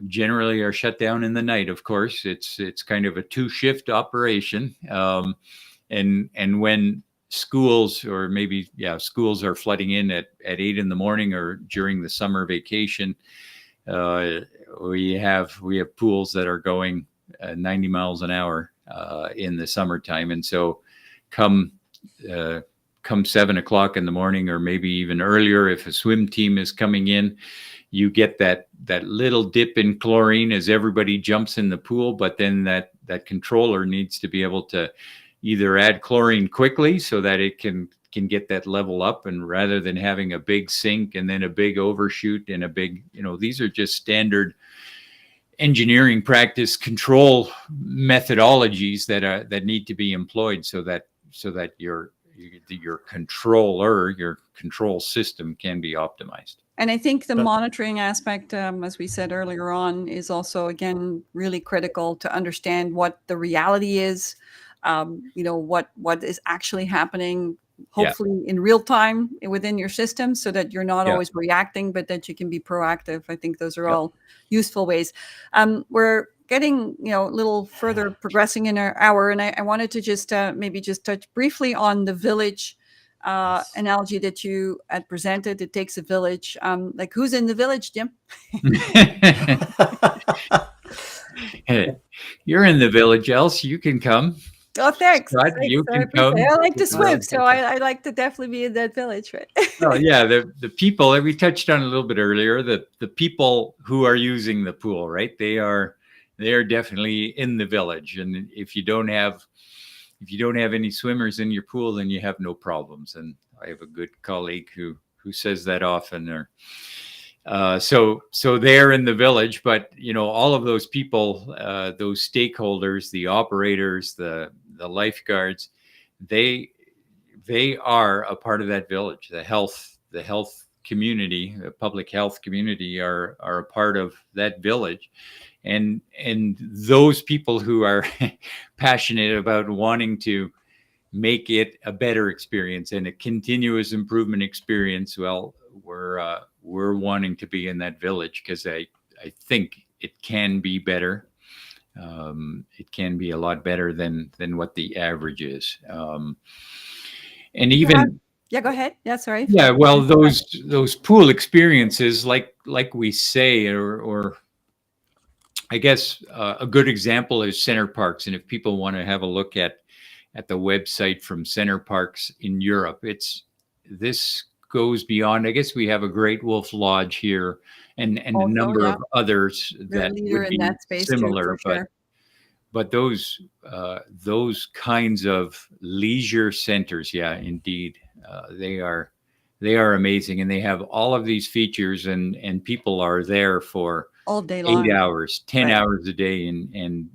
generally are shut down in the night. Of course, it's kind of a 2-shift operation, and when schools, or maybe schools are flooding in at 8 in the morning or during the summer vacation, we have pools that are going 90 miles an hour in the summertime, and so come 7 o'clock in the morning, or maybe even earlier, if a swim team is coming in, you get that little dip in chlorine as everybody jumps in the pool. But then that controller needs to be able to either add chlorine quickly so that it can get that level up, and rather than having a big sink and then a big overshoot and a big, these are just standard engineering practice control methodologies that need to be employed so that your controller, your control system, can be optimized. And I think the monitoring aspect, as we said earlier on, is also, again, really critical to understand what the reality is, what is actually happening, hopefully in real time within your system, so that you're not always reacting, but that you can be proactive. I think those are all useful ways. We're getting a little further progressing in our hour, and I wanted to just maybe just touch briefly on the village analogy that you had presented. It takes a village. Like, who's in the village, Jim? Hey, you're in the village, Else. You can come. Oh, thanks. Scott, you can come. I like to swim, so I like to definitely be in that village, right? Well, yeah, the people that we touched on a little bit earlier, the people who are using the pool, right? They are definitely in the village, and if you don't have any swimmers in your pool, then you have no problems. And I have a good colleague who says that often. Or so they're in the village, but all of those people, those stakeholders, the operators, the lifeguards, they are a part of that village. The health community, the public health community, are a part of that village. And those people who are passionate about wanting to make it a better experience and a continuous improvement experience, well, we're wanting to be in that village, because I think it can be better. It can be a lot better than what the average is. And even go ahead. Yeah, sorry. Yeah, well, those pool experiences, like we say, or I guess a good example is Center Parcs. And if people want to have a look at the website from Center Parcs in Europe, this goes beyond. I guess we have a Great Wolf Lodge here, and also, a number of others that would be in that space similar, too, but those kinds of leisure centers, yeah, indeed, they are amazing, and they have all of these features, and people are there for all day long, 8 hours, 10 hours a day, and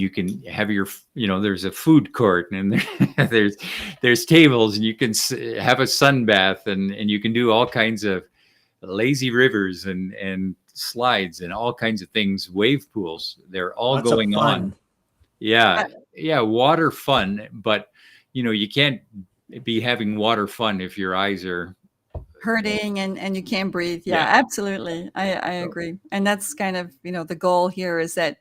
you can have your, there's a food court, and there's tables, and you can have a sun bath, and you can do all kinds of lazy rivers and slides and all kinds of things, wave pools. They're all lots going on. Yeah, water fun, but you can't be having water fun if your eyes are hurting and you can't breathe. Yeah, absolutely. I agree. And that's kind of, the goal here is that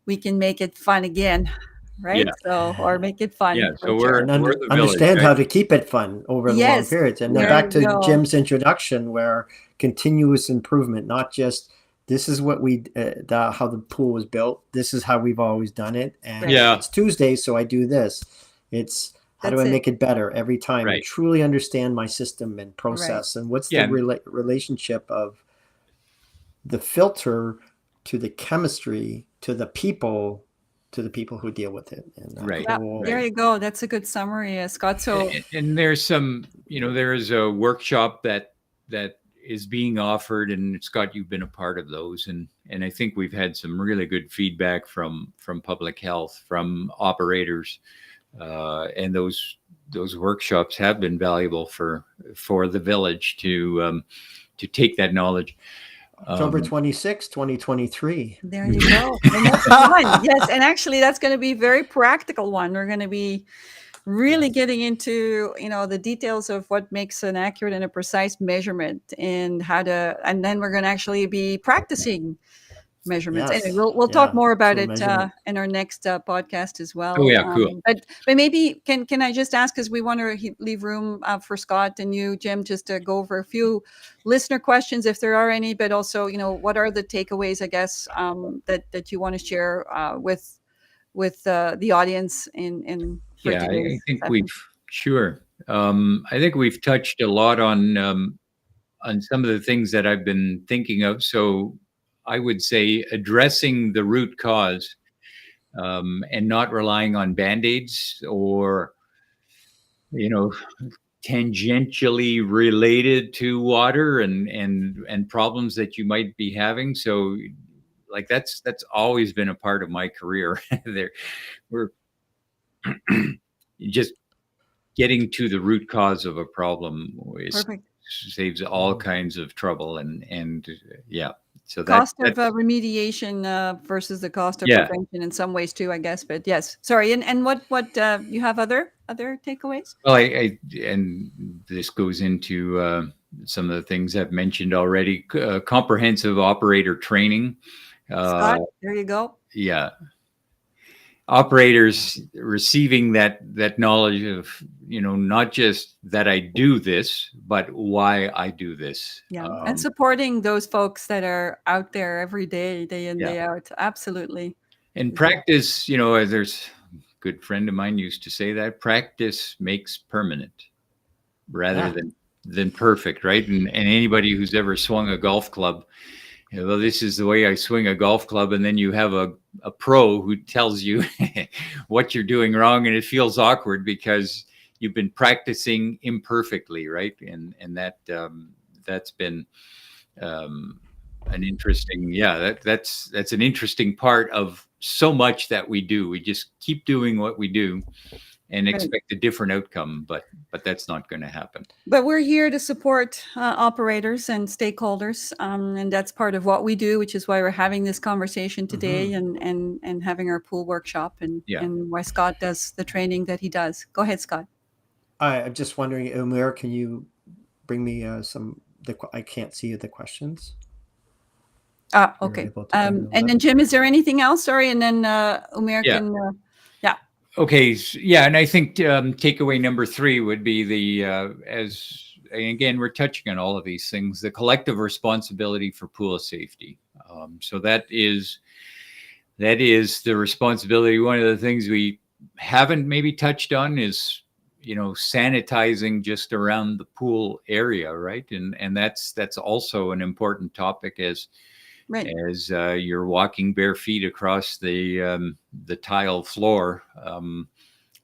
we can make it fun again, right? So, or make it fun. Yeah, so we're the village, understand how to keep it fun over the long periods. And then back to Jim's introduction, where continuous improvement, not just this is what we how the pool was built, this is how we've always done it, and it's Tuesday, so I do this. It's how do I make it better every time? I truly understand my system and process, and what's the relationship of the filter to the chemistry to the people who deal with it. And there you go. That's a good summary, Scott. So and there's some, there is a workshop that is being offered, and Scott, you've been a part of those, and I think we've had some really good feedback from public health, from operators, and those workshops have been valuable for the village to take that knowledge. October 26, 2023. There you go. The next one. Yes. And actually, that's going to be a very practical one. We're going to be really getting into, the details of what makes an accurate and a precise measurement, and and then we're going to actually be practicing measurements. Yes. Anyway, we'll talk more about true it measurement. in our next podcast as well. Oh, yeah, cool. But maybe can I just ask, because we want to leave room for Scott and you, Jim, just to go over a few listener questions if there are any, but also, what are the takeaways, I guess, that you want to share with the audience in for Yeah, I today's think session? sure. I think we've touched a lot on some of the things that I've been thinking of. So I would say addressing the root cause, and not relying on band-aids or, tangentially related to water and problems that you might be having. So like that's always been a part of my career. We're just getting to the root cause of a problem Perfect. saves all kinds of trouble, and yeah. So Cost of remediation versus the cost of prevention in some ways too, I guess. But yes, sorry. And what you have other takeaways? Well, and this goes into some of the things I've mentioned already. Comprehensive operator training. Scott, there you go. Yeah. Operators receiving that knowledge of, not just that I do this, but why I do this. Yeah, and supporting those folks that are out there every day, day in, day out. Absolutely. And practice, there's a good friend of mine used to say that practice makes permanent rather than perfect, right? And anybody who's ever swung a golf club, this is the way I swing a golf club, and then you have a pro who tells you what you're doing wrong, and it feels awkward because you've been practicing imperfectly, right? And that's been an interesting, that's an interesting part of so much that we do. We just keep doing what we do and expect a different outcome, but that's not going to happen. But we're here to support operators and stakeholders, and that's part of what we do, which is why we're having this conversation today, and having our pool workshop, and why Scott does the training that he does. Go ahead, Scott. I'm just wondering, Umair, can you bring me I can't see the questions. Okay. And then Jim, is there anything else? Sorry, and then Umair can. Okay. Yeah. And I think takeaway number 3 would be again, we're touching on all of these things, the collective responsibility for pool safety. So that is the responsibility. One of the things we haven't maybe touched on is, sanitizing just around the pool area. Right. And that's also an important topic as you're walking bare feet across the tile floor,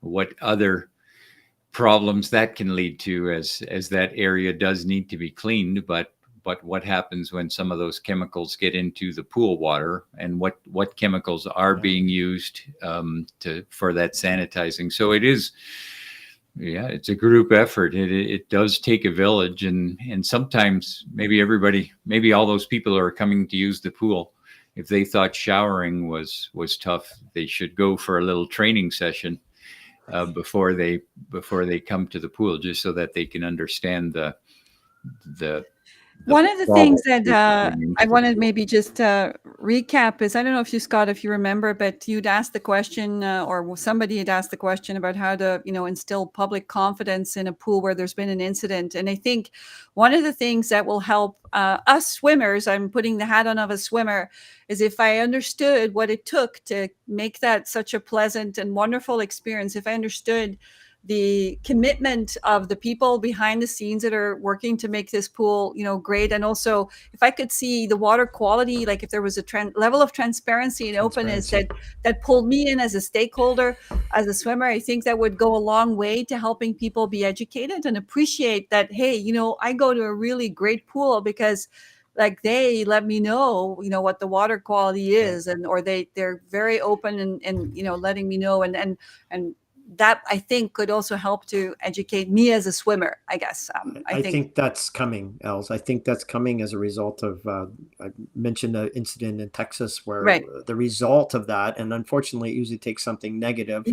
what other problems that can lead to as that area does need to be cleaned, but what happens when some of those chemicals get into the pool water, and what chemicals are being used for that sanitizing. So it is. Yeah, it's a group effort. It does take a village, and sometimes maybe all those people who are coming to use the pool, if they thought showering was tough, they should go for a little training session before they come to the pool, just so that they can understand the one of the things that I wanted maybe just recap is, I don't know if you, Scott, if you remember, but you'd asked the question, or somebody had asked the question about how to, instill public confidence in a pool where there's been an incident. And I think one of the things that will help us swimmers, I'm putting the hat on of a swimmer, is if I understood what it took to make that such a pleasant and wonderful experience, if I understood the commitment of the people behind the scenes that are working to make this pool, great. And also, if I could see the water quality, like if there was a level of transparency and openness that pulled me in as a stakeholder, as a swimmer, I think that would go a long way to helping people be educated and appreciate that, hey, I go to a really great pool because like they let me know, what the water quality is, and or they're very open and letting me know, and that I think could also help to educate me as a swimmer, I guess. I think that's coming, Els. I think that's coming as a result of, I mentioned the incident in Texas where the result of that, and unfortunately it usually takes something negative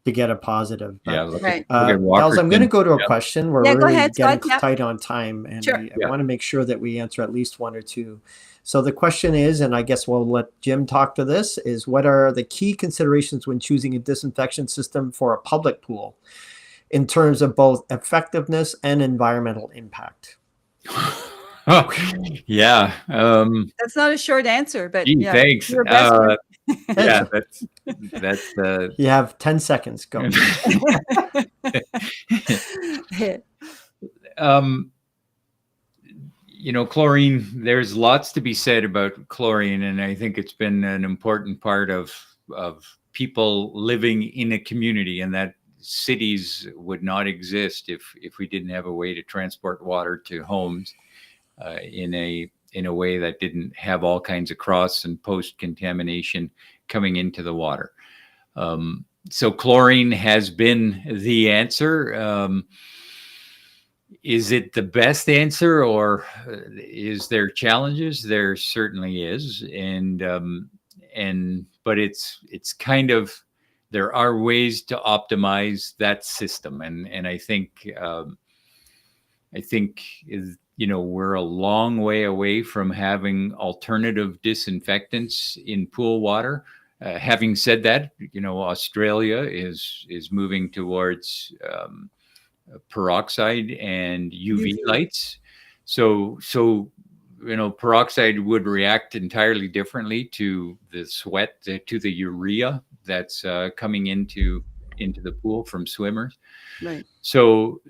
to get a positive. Yeah, look at Els, I'm going to go to a question. We're really ahead, getting Scott. tight on time, and Sure. I want to make sure that we answer at least one or two. So the question is, and I guess we'll let Jim talk to this, is what are the key considerations when choosing a disinfection system for a public pool in terms of both effectiveness and environmental impact? Yeah. That's not a short answer, but thanks. Your best yeah, that's you have 10 seconds. Go. Chlorine, there's lots to be said about chlorine, and I think it's been an important part of people living in a community, and that cities would not exist if we didn't have a way to transport water to homes in a way that didn't have all kinds of cross and post contamination coming into the water. So chlorine has been the answer. Is it the best answer, or is there challenges? There certainly is, but it's kind of, there are ways to optimize that system, and I think we're a long way away from having alternative disinfectants in pool water. Having said that, Australia is moving towards peroxide and UV lights. So peroxide would react entirely differently to the sweat, to the urea that's coming into the pool from swimmers. Right. So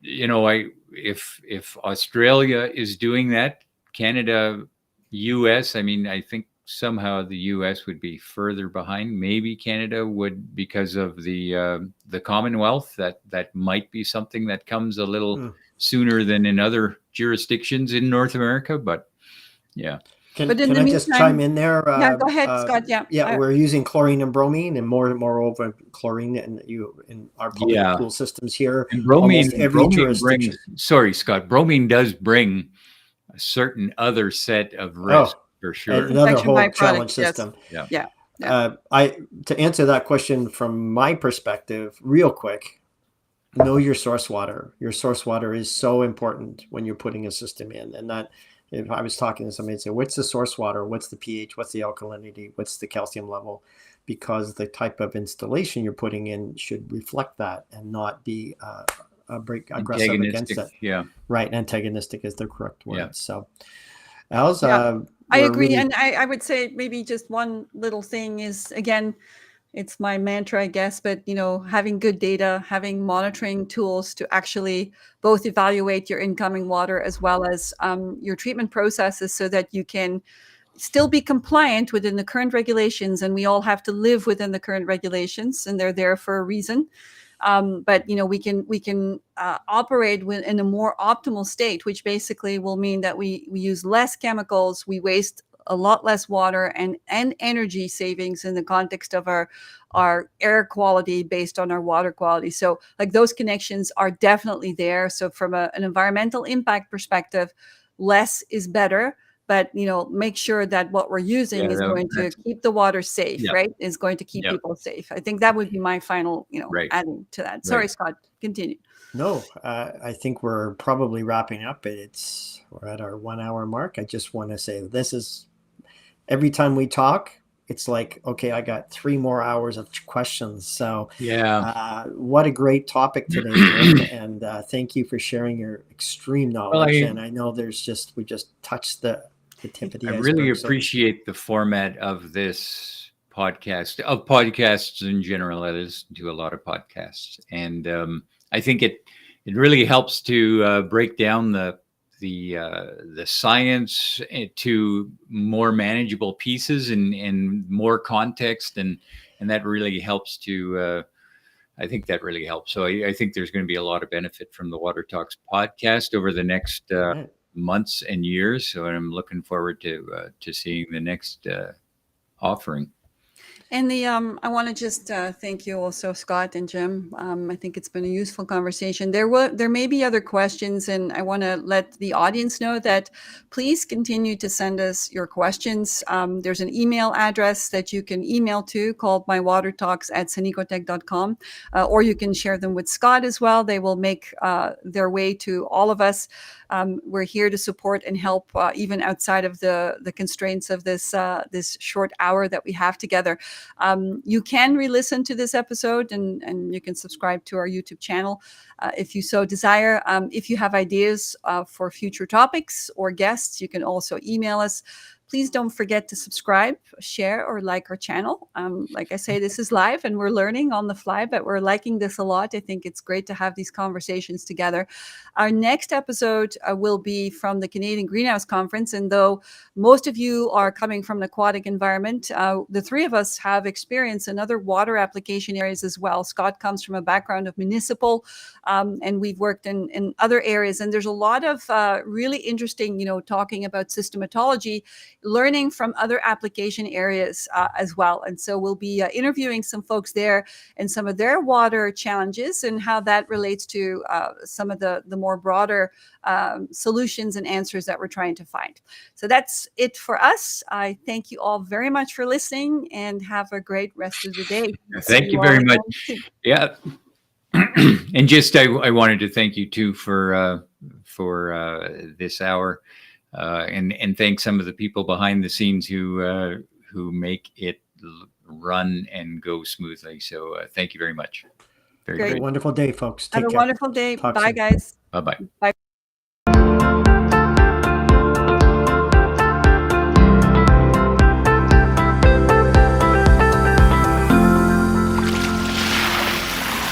if Australia is doing that, Canada, US, I think somehow the US would be further behind. Maybe Canada would, because of the Commonwealth, that might be something that comes a little sooner than in other jurisdictions in North America. But yeah. Can I just chime in there? Yeah, go ahead, Scott. Yeah, we're using chlorine and bromine, and moreover chlorine in our public pool systems here. And bromine, every jurisdiction. Sorry, Scott. Bromine does bring a certain other set of risks. For sure. Another whole challenge system. Yeah. To answer that question from my perspective, real quick, know your source water. Your source water is so important when you're putting a system in. And that, if I was talking to somebody and say, what's the source water? What's the pH? What's the alkalinity? What's the calcium level? Because the type of installation you're putting in should reflect that and not be aggressive against it. Yeah. Right. Antagonistic is the correct word. Yeah. So, Els, I agree. And I would say maybe just one little thing is, again, it's my mantra, I guess, but, having good data, having monitoring tools to actually both evaluate your incoming water as well as your treatment processes so that you can still be compliant within the current regulations. And we all have to live within the current regulations, and they're there for a reason. But we can operate in a more optimal state, which basically will mean that we use less chemicals, we waste a lot less water and energy savings in the context of our air quality based on our water quality. So like those connections are definitely there. So from an environmental impact perspective, less is better. But, make sure that what we're using is going to keep the water safe, right? Is going to keep people safe. I think that would be my final, adding to that. Sorry, Scott, continue. No, I think we're probably wrapping up. We're at our 1 hour mark. I just want to say this is, every time we talk, it's like, okay, I got 3 more hours of questions. So what a great topic today, Jim. And thank you for sharing your extreme knowledge. And I know we just touched the tip of the iceberg. I really appreciate the format of this podcasts in general. I listen to a lot of podcasts, and I think it really helps to break down the science to more manageable pieces and more context, and that really helps to. I think that really helps. So I think there's going to be a lot of benefit from the WaterTalks podcast over the next Right. months and years. So I'm looking forward to seeing the next offering. And I want to just thank you also, Scott and Jim. I think it's been a useful conversation. There may be other questions, and I want to let the audience know that please continue to send us your questions. There's an email address that you can email to called mywatertalks@sanicotech.com, or you can share them with Scott as well. They will make their way to all of us. We're here to support and help, even outside of the constraints of this short hour that we have together. You can re-listen to this episode, and you can subscribe to our YouTube channel if you so desire. If you have ideas for future topics or guests, you can also email us. Please don't forget to subscribe, share, or like our channel. Like I say, this is live and we're learning on the fly, but we're liking this a lot. I think it's great to have these conversations together. Our next episode will be from the Canadian Greenhouse Conference. And though most of you are coming from an aquatic environment, the three of us have experience in other water application areas as well. Scott comes from a background of municipal, and we've worked in other areas. And there's a lot of really interesting, talking about systematology, learning from other application areas as well. And so we'll be interviewing some folks there and some of their water challenges and how that relates to some of the more broader solutions and answers that we're trying to find. So that's it for us. I thank you all very much for listening, and have a great rest of the day. Thank you very much. Yeah. And just I wanted to thank you too for this hour. And thank some of the people behind the scenes who make it run and go smoothly. So thank you very much. Have a wonderful day, folks. Take care. Have a wonderful day. Talk Bye, soon. guys. Bye-bye. Bye.